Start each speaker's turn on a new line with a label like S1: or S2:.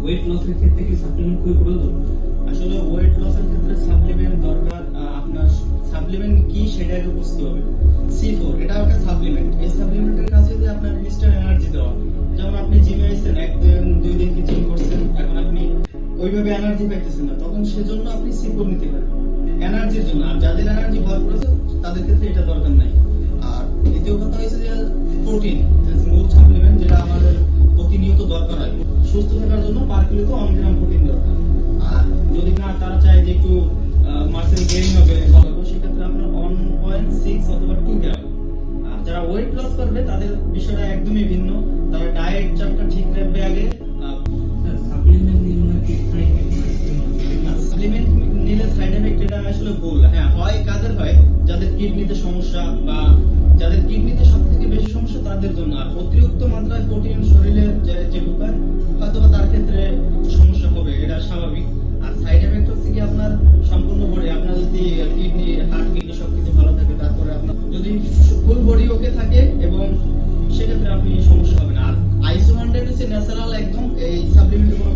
S1: Wait লসের ক্ষেত্রে কি সাপ্লিমেন্ট খুবই প্রয়োজন?
S2: আসলে ওয়েট লসের ক্ষেত্রে সাপ্লিমেন্ট দরকার। আপনার সাপ্লিমেন্ট কি সেটা আগে বুঝতে হবে। C4 এটা একটা সাপ্লিমেন্ট। এই সাপ্লিমেন্টের কাজ হচ্ছে আপনার ইনস্ট্যান্ট এনার্জি দেওয়া। যেমন আপনি জিমে আইছেন, একদিন দুই দিন কি জিম করছেন, এখন আপনি ওইভাবে এনার্জি পাইতেছেন না, তখন সেজন্য আপনি C4 নিতে পারেন এনার্জির জন্য। আর যাদের এনার্জি ভরপুর আছে তাদের ক্ষেত্রে এটা দরকার নাই। আর দ্বিতীয় কথা হচ্ছে যে প্রোটিন, মূল সাপ্লিমেন্ট যেটা আমাদের প্রতিনিয়ত দরকার হয় সুস্থ থাকার জন্য। পার কিলোতে 1 গ্রাম প্রোটিন দরকার। আর যদি না তারা চায় যে একটু মাসেল গেইন হবে সেক্ষেত্রে আপনার 1.6 অথবা 2 গ্রাম। আর যারা ওয়েট লস করবে তাদের বিষয়টা একদমই ভিন্ন। তারা ডায়েট চার্টটা ঠিক রাখবে আগে।
S1: সাপ্লিমেন্ট নিলে কি সাইড
S2: সাপ্লিমেন্ট নিলে সাইড এফেক্ট এটা আসলে ভুল। হ্যাঁ, হয় কাদের হয় যাদের কিডনিতে সমস্যা বা যাদের কিডনিতে সবথেকে বেশি সমস্যা তাদের জন্য। আর অতিরিক্ত মাত্রায় প্রোটিন শরীরে যে ঢোকায় হয়তোবা তার ক্ষেত্রে সমস্যা হবে, এটা স্বাভাবিক। আর সাইড এফেক্ট হচ্ছে কি আপনার সম্পূর্ণ বডি, আপনার যদি কিডনি হার্ট কিডনি সবকিছু ভালো থাকে, তারপরে আপনার যদি ফুল বডি ওকে থাকে এবং সেক্ষেত্রে আপনি সমস্যা হবে না। আর আইসো 100 হচ্ছে ন্যাচারাল একদম, এই সাপ্লিমেন্টে কোনো